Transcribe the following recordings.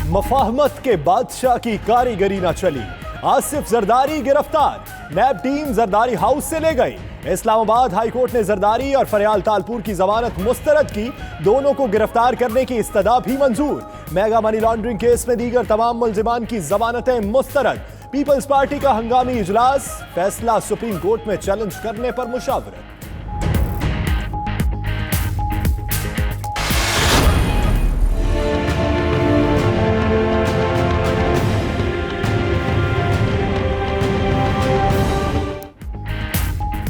मफाहमत के बादशाह की कारीगरी न चली, आसिफ जरदारी गिरफ्तार, नैब टीम जरदारी हाउस से ले गई। इस्लामाबाद हाई कोर्ट ने जरदारी और फरियाल तालपुर की जमानत मुस्तरद की, दोनों को गिरफ्तार करने की इस्तदा भी मंजूर। मेगा मनी लॉन्ड्रिंग केस में दीगर तमाम मुल्जिमान की जमानतें मुस्तरद। पीपल्स पार्टी का हंगामी इजलास, फैसला सुप्रीम कोर्ट में चैलेंज करने पर मुशावरत।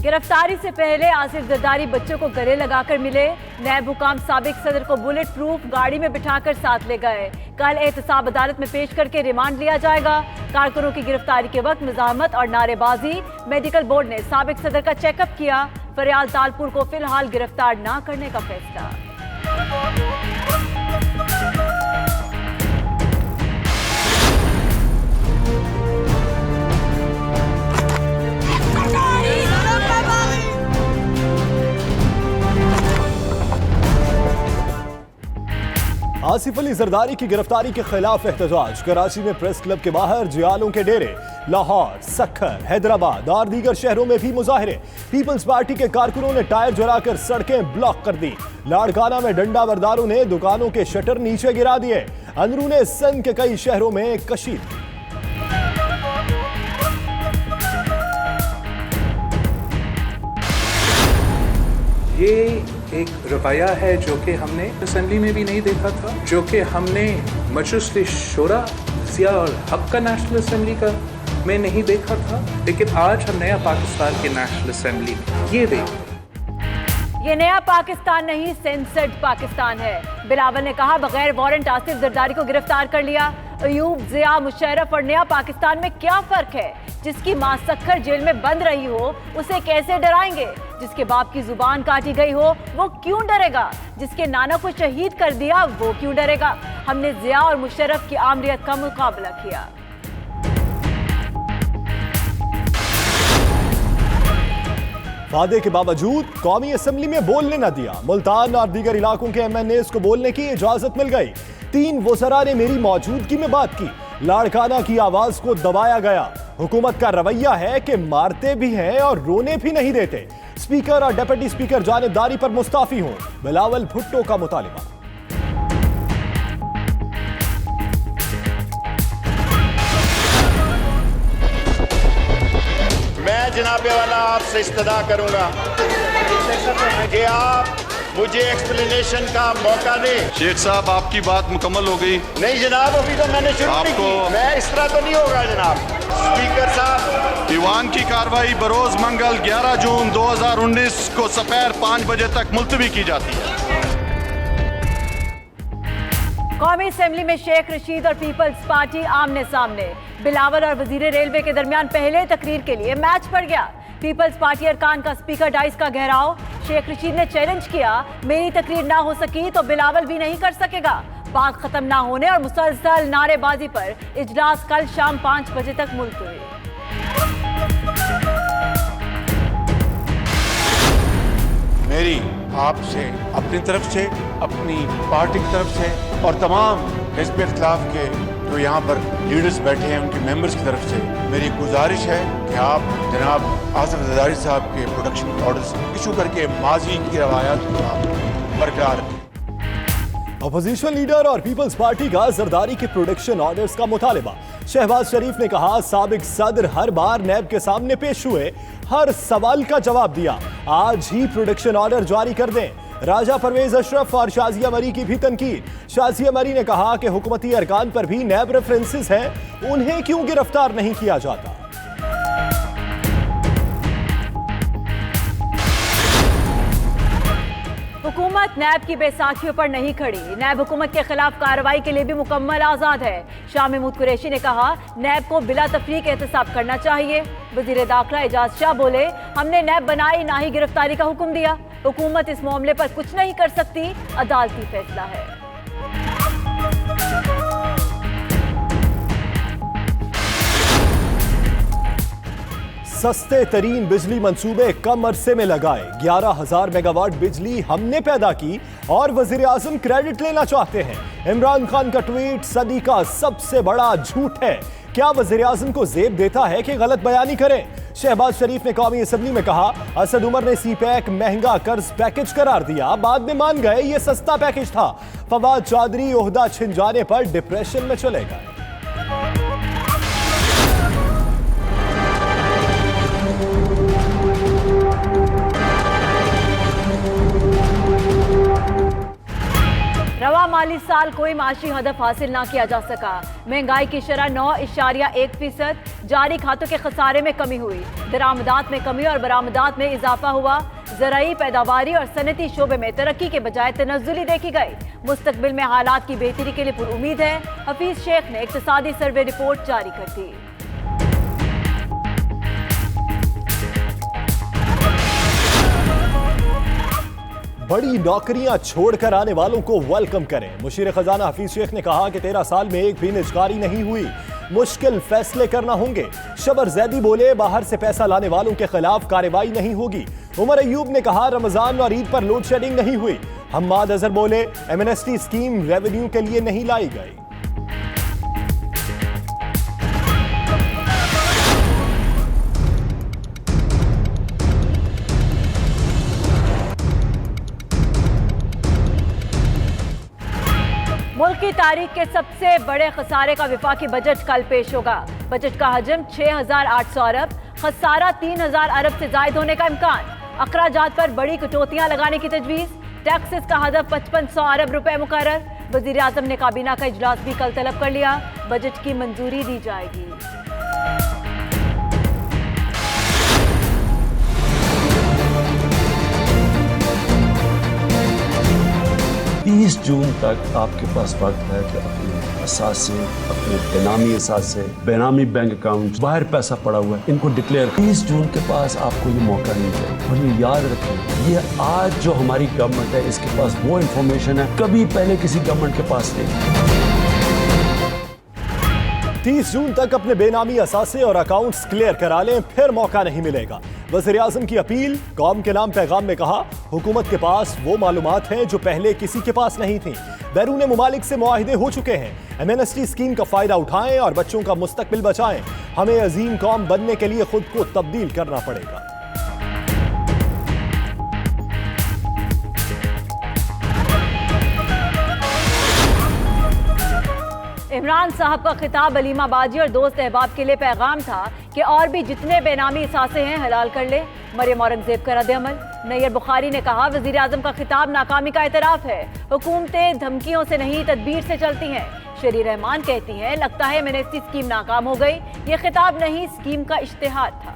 गिरफ्तारी से पहले आसिफ जरदारी बच्चों को गले लगाकर मिले। नैब हुकाम साबिक सदर को बुलेट प्रूफ गाड़ी में बिठाकर साथ ले गए। कल एहतसाब अदालत में पेश करके रिमांड लिया जाएगा। कारकुनों की गिरफ्तारी के वक्त मुजाहमत और नारेबाजी। मेडिकल बोर्ड ने साबिक सदर का चेकअप किया। फरियाल तालपुर को फिलहाल गिरफ्तार न करने का फैसला। आसिफ अली जरदारी की गिरफ्तारी के खिलाफ एहतजाज। कराची में प्रेस क्लब के बाहर जियालों के डेरे, लाहौर, सक्खर, हैदराबाद और दीगर शहरों में भी मुजाहिरे। पीपल्स पार्टी के कारकुनों ने टायर जलाकर सड़कें ब्लॉक कर दी। लाड़काना में डंडा बरदारों ने दुकानों के शटर नीचे गिरा दिए। अंदरूने सिंध के कई शहरों में कशीद। ये एक रवैया है जो कि हमने असेंबली में भी नहीं देखा था, जो कि हमने मजलिस शूरा जिया और हक का नेशनल असेंबली का में नहीं देखा था, लेकिन आज हम नया पाकिस्तान के नेशनल असेंबली में ये देखें। ये नया पाकिस्तान नहीं, सेंसर्ड पाकिस्तान है। बिलावल ने कहा, बगैर वारंट आसिफ जरदारी को गिरफ्तार कर लिया। अयूब, जिया, मुशर्रफ और नया पाकिस्तान में क्या फर्क है? जिसकी मां सक्खर जेल में बंद रही हो उसे कैसे डराएंगे? जिसके बाप की जुबान काटी गई हो वो क्यों डरेगा? जिसके नाना को शहीद कर दिया वो क्यों डरेगा? हमने जिया और मुशर्रफ की आमरीत का मुकाबला किया। वादे के बावजूद कौमी असेंबली में बोलने न दिया। मुल्तान और दीगर इलाकों के MNAs को बोलने की इजाजत मिल गई। 3 वज़रा ने मेरी मौजूदगी में बात की। लाड़काना की आवाज को दबाया गया। हुकूमत का रवैया है कि मारते भी हैं और रोने भी नहीं देते। स्पीकर और डिप्टी स्पीकर जानिबदारी पर मुस्ताफी हों, बिलावल भुट्टो का मुतालिबा। मैं जनाबे वाला आपसे इस्तदा करूंगा कि आप मुझे एक्सप्लेनेशन का मौका दें। शेख साहब, आपकी बात मुकम्मल हो गई? नहीं जनाब, अभी तो मैंने शुरू नहीं की। मैं इस तरह तो नहीं होगा जनाब। स्पीकर साहब, ईवान की कार्रवाई बरोज मंगल 11 जून 2019 को सपैर 5 बजे तक मुलतवी की जाती है। कौमी असेंबली में शेख रशीद और पीपल्स पार्टी आमने सामने। बिलावल और वजीर रेलवे के दरमियान पहले तकरीर के लिए मैच पड़ गया। पीपल्स पार्टी अरकान का स्पीकर डाइस का घेराव। शेख रशीद ने चैलेंज किया, मेरी तकरीर ना हो सकी तो बिलावल भी नहीं कर सकेगा। बात खत्म ना होने और मुसलसल नारेबाजी पर इजलास कल शाम 5 बजे तक मुलतवी। मेरी आपसे अपनी तरफ से, अपनी पार्टी की तरफ से और तमाम हिज़्ब इख्तिलाफ के जो यहाँ पर लीडर्स बैठे हैं उनके मेंबर्स की तरफ से मेरी गुजारिश है कि आप जनाब आसिफ जरदारी साहब के प्रोटेक्शन ऑर्डर्स इशू करके माजी की रवायात को आप बरकरार रखें। अपोजिशन लीडर और पीपल्स पार्टी का जरदारी के प्रोटेक्शन ऑर्डर्स का मुतालिबा। शहबाज शरीफ ने कहा, साबिक सदर हर बार नैब के सामने पेश हुए, हर सवाल का जवाब दिया, आज ही प्रोटेक्शन ऑर्डर जारी कर दें। राजा परवेज अशरफ और शाजिया मरी की भी तनकीद। शाजिया मरी ने कहा कि हुकूमती अरकान पर भी नैब रेफरेंसेस हैं, उन्हें क्यों गिरफ्तार नहीं किया जाता? हुकूमत नैब की बैसाखियों पर नहीं खड़ी। नैब हुकूमत के खिलाफ कार्रवाई के लिए भी मुकम्मल आजाद है। शाह महमूद कुरैशी ने कहा, नैब को बिला तफरीक एहतसाब करना चाहिए। वजीर दाखिला एजाज शाह बोले, हमने नैब बनाई, ना ही गिरफ्तारी का हुक्म दिया। हुकूमत इस मामले पर कुछ नहीं कर सकती, अदालती फैसला है। सस्ते तरीन बिजली मंसूबे कम अरसे में लगाए। 11,000 मेगावाट बिजली हमने पैदा की, और वजीर आजम क्रेडिट लेना चाहते हैं। इमरान खान का ट्वीट सदी का सबसे बड़ा झूठ है। क्या वजीर आजम को जेब देता है कि गलत बयानी करें? शहबाज शरीफ ने कौमी असेंबली में कहा, असद उमर ने सीपैक महंगा कर्ज पैकेज करार दिया, बाद में मान गए ये सस्ता पैकेज था। फवाद चौधरी ओहदा छिन जाने पर डिप्रेशन में चले गए। रवा माली साल कोई माशी हदफ हासिल ना किया जा सका। महंगाई की शरह 9.1%, जारी खातों के खसारे में कमी हुई, दरामदात में कमी और बरामदात में इजाफा हुआ। ज़राई पैदावारी और सनती शोबे में तरक्की के बजाय तनज़्ज़ुली देखी गई। मुस्तकबिल में हालात की बेहतरी के लिए पुरुम्मीद है। हफीज शेख ने इक्तिसादी सर्वे रिपोर्ट जारी कर दी। बड़ी नौकरियां छोड़कर आने वालों को वेलकम करें। मुशीर खजाना हफीज शेख ने कहा कि 13 साल में एक भी निजकारी नहीं हुई, मुश्किल फैसले करना होंगे। शबर जैदी बोले, बाहर से पैसा लाने वालों के खिलाफ कार्रवाई नहीं होगी। उमर अयूब ने कहा, रमजान और ईद पर लोड शेडिंग नहीं हुई। हम्माद अजहर बोले, एमनेस्टी स्कीम रेवेन्यू के लिए नहीं लाई गई। मुल्क की तारीख के सबसे बड़े खसारे का विफाकी बजट कल पेश होगा। बजट का हजम 6,800 अरब, खसारा 3,000 अरब से जायद होने का इम्कान। अखराजात पर बड़ी कटौतियां लगाने की तजवीज़। टैक्सेस का हदफ 5500 अरब रुपए मुकर्रर। वजीर आजम ने काबीना का इजलास भी कल तलब कर लिया। बजट की मंजूरी दी जाएगी। 30 जून तक आपके पास वक्त है कि अपने असासे, अपने बेनामी असासे, बेनामी बैंक अकाउंट, बाहर पैसा पड़ा हुआ है, इनको डिक्लेयर। 30 जून के पास आपको ये मौका नहीं है। और ये याद रखें, ये आज जो हमारी गवर्नमेंट है, इसके पास वो इंफॉर्मेशन है कभी पहले किसी गवर्नमेंट के पास नहीं। 30 जून तक अपने बेनामी असासे और अकाउंट्स क्लियर करा लें, फिर मौका नहीं मिलेगा। वज़ीर आज़म की अपील। कौम के नाम पैगाम में कहा, हुकूमत के पास वो मालूमात हैं जो पहले किसी के पास नहीं थी। बैरून मुमालिक से मुआहिदे हो चुके हैं। एमनेस्टी स्कीम का फायदा उठाएं और बच्चों का मुस्तकबिल बचाएं। हमें अजीम कौम बनने के लिए खुद को तब्दील करना पड़ेगा। इमरान साहब का खिताब अलीमा बाजी और दोस्त अहबाब के लिए पैगाम था कि और भी जितने बेनामी असासे हैं हलाल कर ले। मरियम औरंगजेब का रद्द-ए-अमल। नैयर बुखारी ने कहा, वजीर आजम का खिताब नाकामी का एतराफ है। हुकूमतें धमकियों से नहीं तदबीर से चलती हैं। शरी रहमान कहती हैं, लगता है एमनेस्टी स्कीम नाकाम हो गई। ये खिताब नहीं, स्कीम का इश्तिहार था।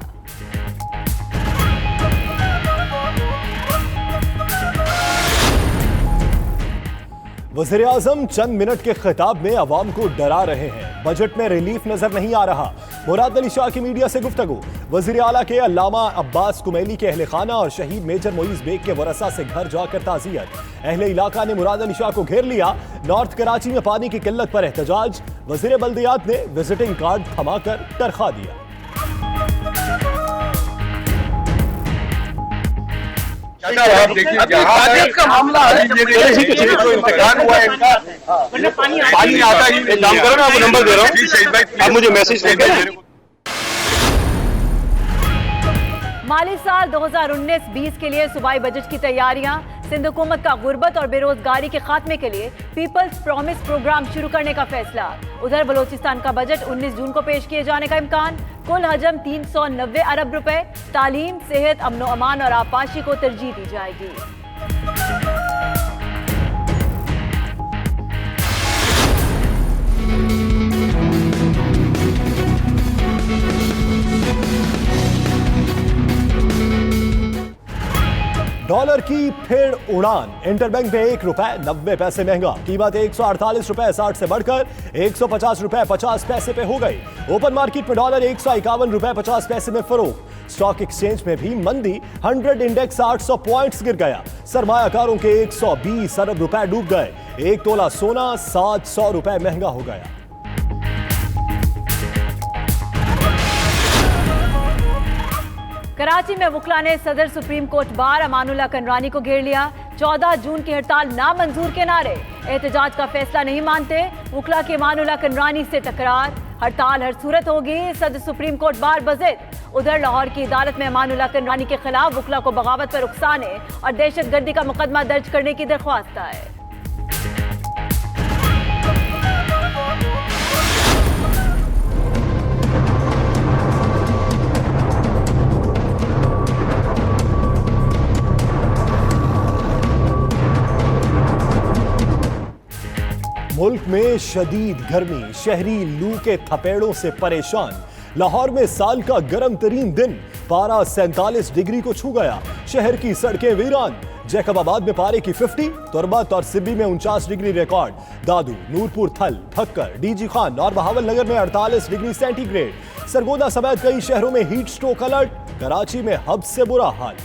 वज़ीर आज़म चंद मिनट के खिताब में अवाम को डरा रहे हैं। बजट में रिलीफ नजर नहीं आ रहा। मुराद अली शाह की मीडिया से गुफ्तगू। वज़ीर आला के अल्लामा अब्बास कुमैली के अहले खाना और शहीद मेजर मोइज़ बेग के वरसा से घर जाकर ताज़ियत। अहले इलाका ने मुराद अली शाह को घेर लिया। नॉर्थ कराची में पानी की किल्लत पर एहतजाज। वज़ीर बल्दियात ने विजिटिंग कार्ड थमाकर तरखा दिया। का मामला है, हुआ है इनका, पानी आता है। एक काम करो ना, आपको नंबर दे रहा हूँ, आप मुझे मैसेज कर। माली साल 2019-20 के लिए सूबाई बजट की तैयारियां। सिंध हुकूमत का गुर्बत और बेरोजगारी के खात्मे के लिए पीपल्स प्रॉमिस प्रोग्राम शुरू करने का फैसला। उधर बलोचिस्तान का बजट 19 जून को पेश किए जाने का इम्कान। कुल हजम 390 अरब रुपए। तालीम, सेहत, अमनो अमान और आपाशी को तरजीह दी जाएगी। डॉलर की फिर उड़ान। इंटरबैंक में 1 रुपए 90 पैसे महंगा। कीमत 148 रुपए 60 से बढ़कर 150 रुपए 50 पैसे पे हो गई। ओपन मार्केट में डॉलर 151 रुपए 50 पैसे में फरोख्त। स्टॉक एक्सचेंज में भी मंदी। 100 इंडेक्स 800 पॉइंट्स गिर गया। सरमायाकारों के 120 अरब रुपए डूब गए। 1 तोला सोना 700 रुपए महंगा हो गया। कराची में वुकला ने सदर सुप्रीम कोर्ट बार अमानुल्लाह कनरानी को घेर लिया। 14 जून की हड़ताल नामंजूर के नारे, एहतजाज का फैसला नहीं मानते, वकला के मानुल्लाह कंडरानी से तकरार, हड़ताल हर सूरत होगी, सदर सुप्रीम कोर्ट बार बजिद। उधर लाहौर की अदालत में मानुल्लाह कंडरानी के खिलाफ वकला को बगावत पर उकसाने और दहशतगर्दी का मुकदमा दर्ज करने की दरख्वास्त है। मुल्क में शदीद गर्मी, शहरी लू के थपेड़ों से परेशान। लाहौर में साल का गर्म तरीन दिन, पारा 47 डिग्री को छू गया। शहर की सड़कें वीरान। जैकबाबाद में पारे की 50, तुरबत और सिब्बी में 49 डिग्री रिकॉर्ड। दादू, नूरपुर थल, भक्कर, डीजी खान और बहावल नगर में 48 डिग्री सेंटीग्रेड। सरगोदा समेत कई शहरों में हीट स्ट्रोक अलर्ट। कराची में हद से बुरा हाल।